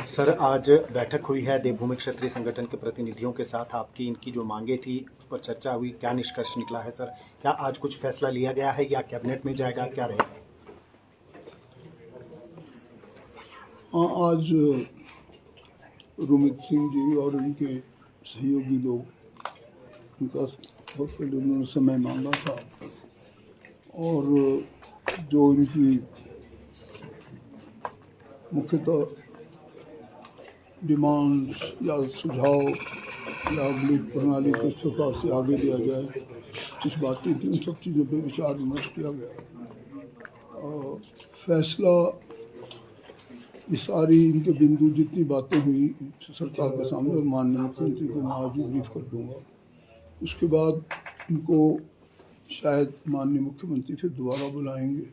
Sir, आज बैठक हुई है देवभूमि क्षत्रिय संगठन के प्रतिनिधियों के साथ। आपकी इनकी जो मांगे थी उस पर चर्चा हुई, क्या निष्कर्ष निकला है सर? क्या आज कुछ फैसला लिया गया है या कैबिनेट में जाएगा, क्या रहेगा? हाँ, आज रुमित सिंह जी और उनके सहयोगी लोग, उनका बहुत पहले उन्होंने समय मांगा था और जो इनकी मुख्यतः डिमांड्स या सुझाव या अगली प्रणाली किस प्रकार से आगे लिया जाए, कुछ बातें थी, उन सब चीज़ों पे विचार विमर्श किया गया। फैसला ये सारी इनके बिंदु जितनी बातें हुई सरकार के सामने और माननीय मुख्यमंत्री को मैं आज भी ब्रीफ कर दूंगा। उसके बाद इनको शायद माननीय मुख्यमंत्री फिर दोबारा बुलाएंगे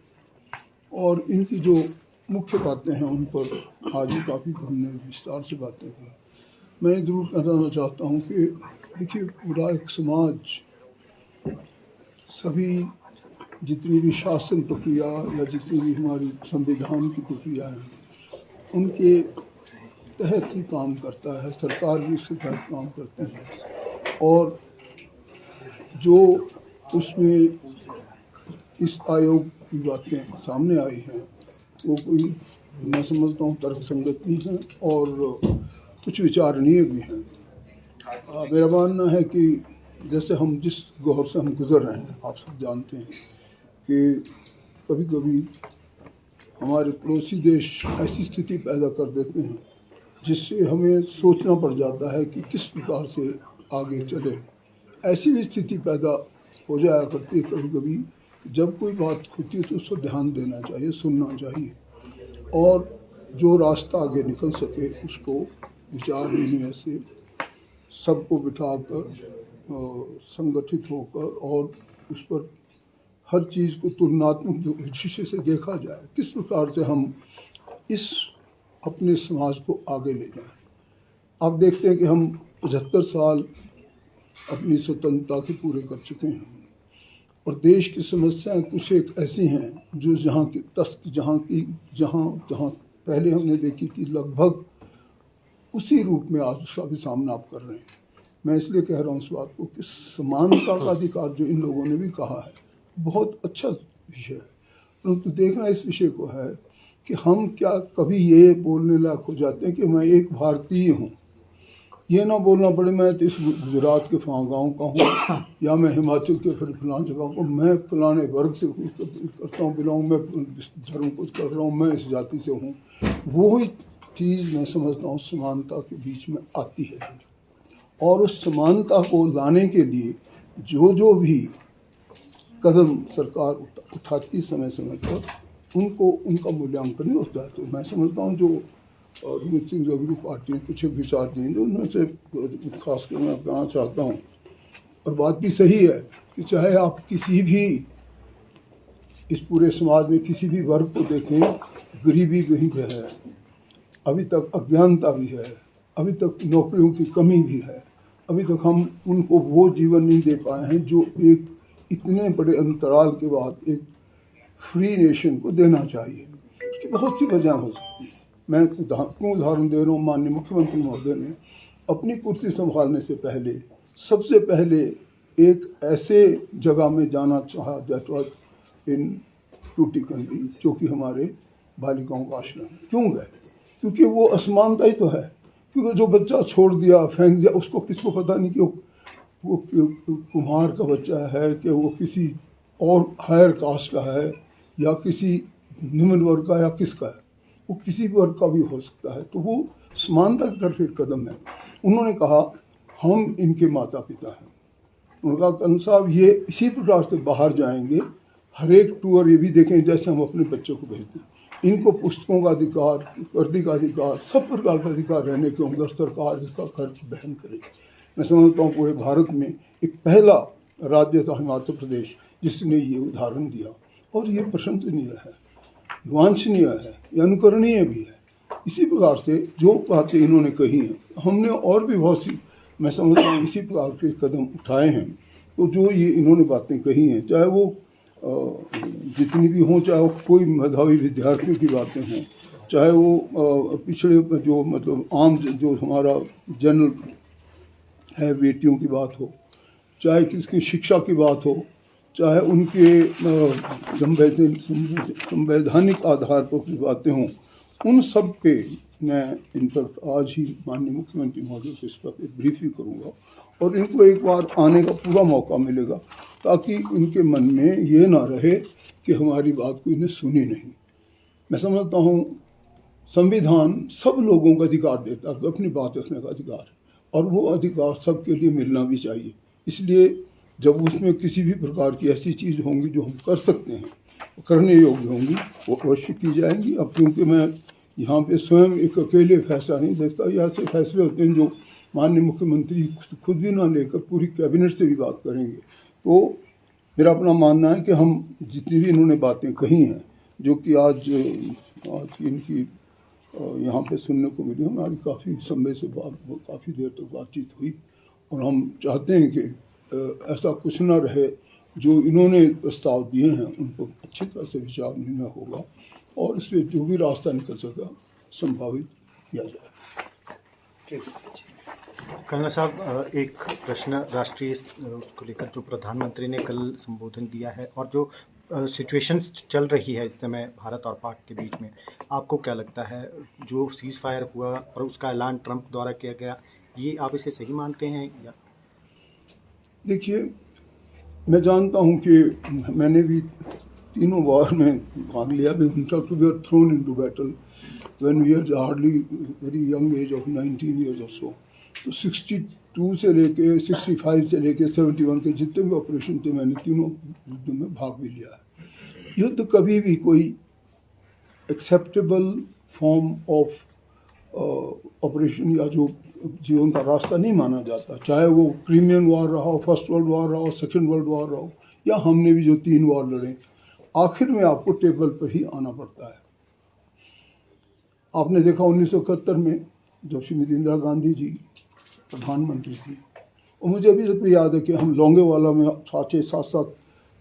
और इनकी जो मुख्य बातें हैं उन पर आज भी काफ़ी हमने विस्तार से बातें की। मैं ज़रूर कहना चाहता हूँ कि देखिए, पूरा एक समाज, सभी जितनी भी शासन प्रक्रिया या जितनी भी हमारी संविधान की प्रक्रिया है उनके तहत ही काम करता है। सरकार भी उसके तहत काम करती है और जो उसमें इस आयोग की बातें सामने आई हैं वो कोई, मैं समझता हूँ, तर्कसंगत भी हैं और कुछ विचारणीय भी हैं। मेरा मानना है कि जैसे हम जिस दौर से हम गुजर रहे हैं, आप सब जानते हैं कि कभी कभी हमारे पड़ोसी देश ऐसी स्थिति पैदा कर देते हैं जिससे हमें सोचना पड़ जाता है कि किस प्रकार से आगे चले। ऐसी भी स्थिति पैदा हो जाया करती है कभी कभी, जब कोई बात होती है तो उस पर ध्यान देना चाहिए, सुनना चाहिए और जो रास्ता आगे निकल सके उसको विचार विनिमय से सबको बिठाकर संगठित होकर और उस पर हर चीज़ को तुलनात्मक दृष्टि से देखा जाए, किस प्रकार से हम इस अपने समाज को आगे ले जाएं। आप देखते हैं कि हम 75 साल अपनी स्वतंत्रता के पूरे कर चुके हैं और देश की समस्याएं कुछ एक ऐसी हैं जो जहाँ पहले हमने देखी कि लगभग उसी रूप में आज उसका भी सामना आप कर रहे हैं। मैं इसलिए कह रहा हूँ इस बात को कि समानता का अधिकार जो इन लोगों ने भी कहा है बहुत अच्छा विषय है, परंतु देखना इस विषय को है कि हम क्या कभी ये बोलने लायक हो जाते हैं कि मैं एक भारतीय हूँ। ये ना बोलना पड़े मैं तो इस गुजरात के फलां गाँव का हूँ या मैं हिमाचल के फिर फलां जगह को, मैं फलाने वर्ग से करता हूँ, बिलोंग, मैं धर्म कुछ कर रहा हूँ, मैं इस जाति से हूँ। वो ही चीज़ मैं समझता हूँ समानता के बीच में आती है और उस समानता को लाने के लिए जो भी कदम सरकार उठाती समय समय पर उनको उनका मूल्यांकन ही होता है। तो मैं समझता हूँ जो रुमित सिंह जगरू पार्टी ने कुछ विचार देंगे उनमें से खासकर मैं कहना चाहता हूँ, और बात भी सही है कि चाहे आप किसी भी इस पूरे समाज में किसी भी वर्ग को देखें, गरीबी वहीं पे है, अभी तक अज्ञानता भी है, अभी तक नौकरियों की कमी भी है, अभी तक हम उनको वो जीवन नहीं दे पाए हैं जो एक इतने बड़े अंतराल के बाद एक फ्री नेशन को देना चाहिए। उसकी बहुत सी वजह हो सकती है। मैं क्यों उदाहरण दे रहा हूँ, माननीय मुख्यमंत्री महोदय ने अपनी कुर्सी संभालने से पहले सबसे पहले एक ऐसे जगह में जाना चाहा दैट वाज इन टूटीकंडी, जो कि हमारे बालिकाओं का आश्रम। क्यों गए? क्योंकि वो असमानता ही तो है। क्योंकि जो बच्चा छोड़ दिया, फेंक दिया, उसको किसको पता नहीं कि वो कुम्हार का बच्चा है कि वो किसी और हायर कास्ट का है या किसी निम्न वर्ग का या किसका है, वो किसी वर्ग का भी हो सकता है। तो वो समानता की तरफ एक कदम है। उन्होंने कहा हम इनके माता पिता हैं। उनका कर्ण साहब ये इसी प्रकार से बाहर जाएंगे, हर एक टूर ये भी देखें जैसे हम अपने बच्चों को भेजते हैं। इनको पुस्तकों का अधिकार, वर्दी का अधिकार, सब प्रकार का अधिकार रहने के अंदर सरकार इसका खर्च वहन करे। मैं समझता हूँ पूरे भारत में एक पहला राज्य था हिमाचल प्रदेश जिसने ये उदाहरण दिया और ये प्रशंसनीय है, वांछनीय है, ये अनुकरणीय भी है। इसी प्रकार से जो बातें इन्होंने कही हैं, हमने और भी बहुत सी, मैं समझता हूँ इसी प्रकार के कदम उठाए हैं। तो जो ये इन्होंने बातें कही हैं, चाहे वो जितनी भी हों, चाहे वो कोई मेधावी विद्यार्थियों की बातें हों, चाहे वो पिछड़े जो मतलब आम जो हमारा जनरल है बेटियों की बात हो, चाहे किसकी शिक्षा की बात हो, चाहे उनके संवैधानिक आधार पर कुछ बातें हों, उन सब पे मैं इन पर आज ही माननीय मुख्यमंत्री महोदय को इस पर ब्रीफिंग करूँगा और इनको एक बार आने का पूरा मौका मिलेगा ताकि इनके मन में ये ना रहे कि हमारी बात को इन्हें सुनी नहीं। मैं समझता हूँ संविधान सब लोगों को अधिकार देता है, अपनी बात रखने का अधिकार है और वो अधिकार सबके लिए मिलना भी चाहिए। इसलिए जब उसमें किसी भी प्रकार की ऐसी चीज़ होंगी जो हम कर सकते हैं, करने योग्य होंगी, वो अवश्य की जाएंगी। अब क्योंकि मैं यहाँ पे स्वयं एक अकेले फैसला नहीं देखता, ये ऐसे फैसले होते हैं जो माननीय मुख्यमंत्री खुद भी ना लेकर पूरी कैबिनेट से भी बात करेंगे। तो मेरा अपना मानना है कि हम जितनी भी इन्होंने बातें कही हैं, जो कि आज इनकी यहाँ पे सुनने को मिली, हमारी काफ़ी समय से काफ़ी देर तक बातचीत हुई और हम चाहते हैं कि ऐसा कुछ ना रहे। जो इन्होंने प्रस्ताव दिए हैं उन पर अच्छी तरह से विचार निर्णय होगा और इससे जो भी रास्ता निकल सका संभावित किया जाए। कंगना साहब, एक प्रश्न राष्ट्रीय उसको लेकर जो प्रधानमंत्री ने कल संबोधन दिया है और जो सिचुएशंस चल रही है इस समय भारत और पाक के बीच में, आपको क्या लगता है जो सीज़ फायर हुआ और उसका ऐलान ट्रंप द्वारा किया गया, ये आप इसे सही मानते हैं या? देखिए, मैं जानता हूँ कि मैंने भी तीनों वार में भाग लिया। We were thrown into battle when we are hardly very young age of 19 years or so. तो 62 से लेके 65 से लेके 71 के जितने भी ऑपरेशन थे, मैंने तीनों युद्धों में भाग भी लिया है। युद्ध कभी भी कोई एक्सेप्टेबल फॉर्म ऑफ ऑपरेशन या जो जीवन का रास्ता नहीं माना जाता, चाहे वो क्रीमियन वॉर रहा हो, फर्स्ट वर्ल्ड वॉर रहा हो, सेकेंड वर्ल्ड वॉर रहा हो, या हमने भी जो 3 वॉर लड़े, आखिर में आपको टेबल पर ही आना पड़ता है। आपने देखा 1971 में जब श्रीमती इंदिरा गांधी जी प्रधानमंत्री थी, और मुझे अभी तक भी याद है कि हम लोंगेवाला में 6-7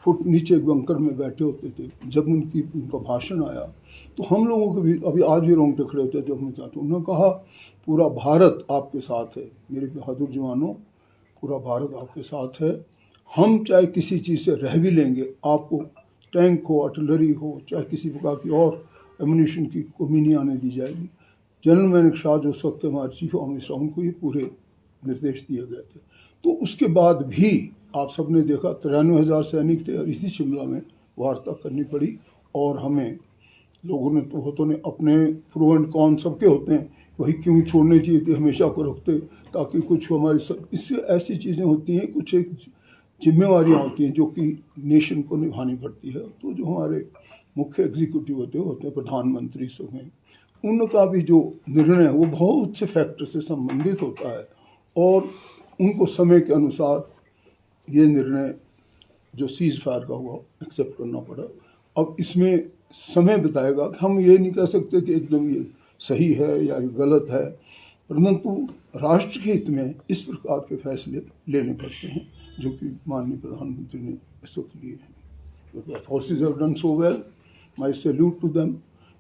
फुट नीचे बंकर में बैठे होते थे। जब उनका भाषण आया तो हम लोगों को भी अभी आज भी रोंगटे खड़े होते जब उन्होंने तो उन्होंने कहा पूरा भारत आपके साथ है मेरे बहादुर जवानों, पूरा भारत आपके साथ है। हम चाहे किसी चीज़ से रह भी लेंगे, आपको टैंक हो, आर्टिलरी हो, चाहे किसी प्रकार की और एमुनिशन की कमी नहीं आने दी जाएगी। जनरल मैनेक शाह जो उस वक्त हमारे चीफ ऑफ मिनिस्टर, उनको ये पूरे निर्देश दिए गए थे। तो उसके बाद भी आप सबने देखा 93,000 सैनिक थे और इसी शिमला में वार्ता करनी पड़ी और हमें लोगों ने तो होतों ने अपने प्रो एंड कॉन सबके होते हैं, वही क्यों छोड़ने चाहिए थे, हमेशा को रखते ताकि कुछ हमारी इससे ऐसी चीज़ें होती हैं, कुछ एक जिम्मेवारियाँ होती हैं जो कि नेशन को निभानी पड़ती है। तो जो हमारे मुख्य एग्जीक्यूटिव होते हैं प्रधानमंत्री सब हैं, उनका भी जो निर्णय है वो बहुत से फैक्टर से संबंधित होता है और उनको समय के अनुसार ये निर्णय जो सीज़ फायर का हुआ एक्सेप्ट करना पड़ा। अब इसमें समय बताएगा कि हम ये नहीं कह सकते कि एकदम ये सही है या ये गलत है, परंतु राष्ट्र के हित में इस प्रकार के फैसले लेने पड़ते हैं जो कि माननीय प्रधानमंत्री ने इस वक्त लिए हैं। Forces have done so well, my salute to them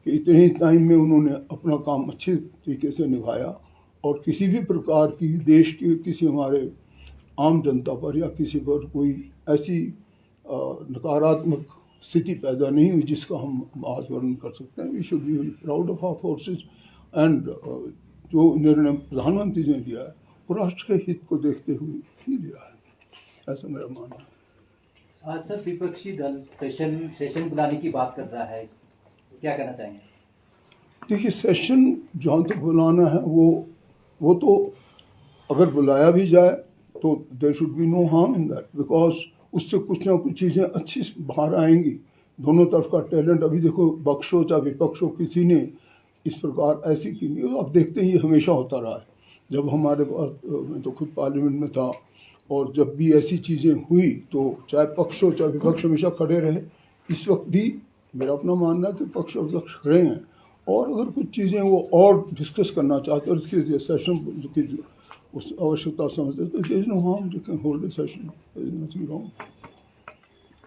कि इतने ही टाइम में उन्होंने अपना काम अच्छे तरीके से निभाया और किसी भी प्रकार की देश की किसी हमारे आम जनता पर या किसी पर कोई ऐसी नकारात्मक स्थिति पैदा नहीं हुई जिसका हम आज वर्णन कर सकते हैं। We should be proud of our forces and जो निर्णय प्रधानमंत्री ने लिया है वो राष्ट्र के हित को देखते हुए ही लिया है, ऐसा मेरा मानना है। आज सर विपक्षी दल सेशन बुलाने की बात कर रहा है, क्या कहना चाहेंगे? देखिए, सेशन जहाँ तक बुलाना है वो तो अगर बुलाया भी जाए तो there should be no harm in that, because उससे कुछ ना कुछ चीज़ें अच्छी बाहर आएंगी। दोनों तरफ का टैलेंट, अभी देखो पक्ष हो चाहे विपक्ष हो, किसी ने इस प्रकार ऐसी की नहीं। अब देखते हैं ये हमेशा होता रहा है। जब हमारे पास मैं तो खुद पार्लियामेंट में था और जब भी ऐसी चीज़ें हुई तो चाहे पक्ष हो चाहे विपक्ष हमेशा खड़े रहे। इस वक्त भी मेरा अपना मानना है कि पक्ष और विपक्ष खड़े हैं और अगर कुछ चीज़ें वो और डिस्कस करना चाहते हैं और इसके सेशन की उस आवश्यकता समझते तो there is no harm, you can hold a session, there is nothing wrong.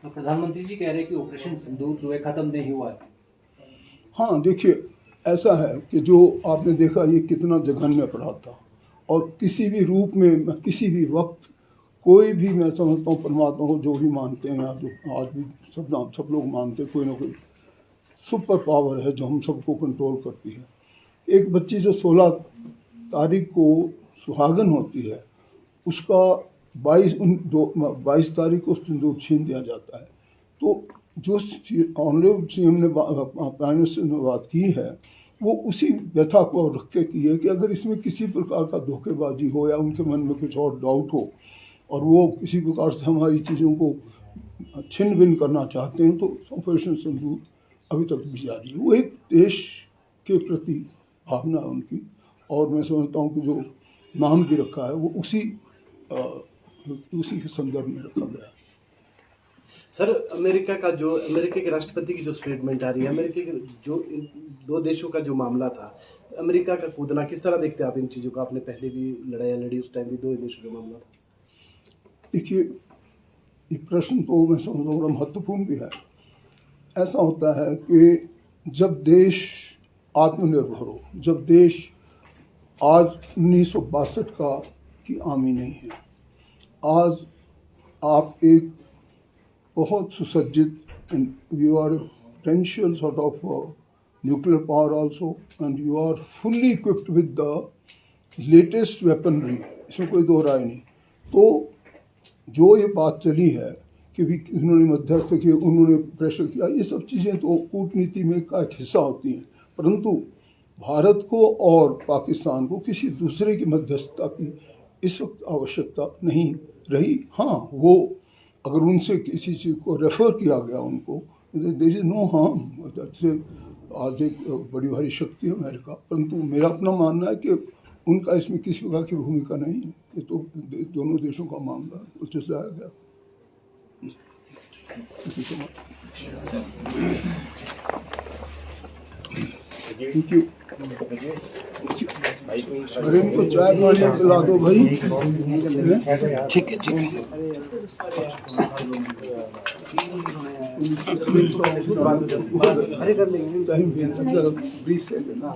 प्रधानमंत्री जी कह रहे हैं कि ऑपरेशन सिंदूर जो है खत्म नहीं हुआ है। हाँ देखिए, ऐसा है कि जो आपने देखा ये कितना जघन्य अपराध था, और किसी भी रूप में किसी भी वक्त कोई भी, मैं समझता हूँ परमात्मा को जो भी मानते हैं, जो आज भी सब लोग मानते हैं, कोई ना कोई सुपर पावर है जो हम सबको कंट्रोल करती है। एक बच्ची जो 16 तारीख को सुहागन होती है, उसका 22 तारीख को सिंदूर छीन दिया जाता है। तो जो ऑनरेबल सीएम ने प्राइम मिनिस्टर ने बात की है, वो उसी व्यथा को रख के की है कि अगर इसमें किसी प्रकार का धोखेबाजी हो या उनके मन में कुछ और डाउट हो और वो किसी प्रकार से हमारी चीज़ों को छिन्न भिन्न करना चाहते हैं, तो ऑपरेशन सिंदूर अभी तक भी जारी है। वो एक देश के प्रति भावना है उनकी, और मैं समझता हूँ कि जो नाम भी रखा है वो उसी के संदर्भ में रखा गया है। सर, अमेरिका के राष्ट्रपति की जो स्टेटमेंट आ रही है, अमेरिका के जो इन दो देशों का जो मामला था, तो अमेरिका का कूदना, किस तरह देखते हैं आप इन चीज़ों को? आपने पहले भी लड़ाई लड़ी, उस टाइम भी दो देशों का मामला था। देखिए, ये प्रश्न तो मैं समझ रहा हूँ महत्वपूर्ण भी है। ऐसा होता है कि जब देश आत्मनिर्भर हो, जब देश आज 1962 की आमी नहीं है, आज आप एक बहुत सुसज्जित, you are a potential sort of nuclear power also, and you are fully equipped with the latest weaponry, इसमें कोई दो राय नहीं। तो जो ये बात चली है कि भी उन्होंने मध्यस्थ किए, उन्होंने प्रेशर किया, ये सब चीज़ें तो कूटनीति में का एक हिस्सा होती हैं, परंतु भारत को और पाकिस्तान को किसी दूसरे की मध्यस्थता की इस वक्त आवश्यकता नहीं रही। हाँ, वो अगर उनसे किसी चीज़ को रेफ़र किया गया उनको, देयर इज नो हार्म, से आज एक बड़ी भारी शक्ति है अमेरिका, परंतु मेरा अपना मानना है कि उनका इसमें किसी प्रकार की भूमिका नहीं है। ये तो दोनों देशों का मामला उचित लाया गया। Thank you. अरे इनको चाय पानी पिला दो भाई। ठीक है, ठीक है। अरे कर लेंगे, ब्रीफ से लेना।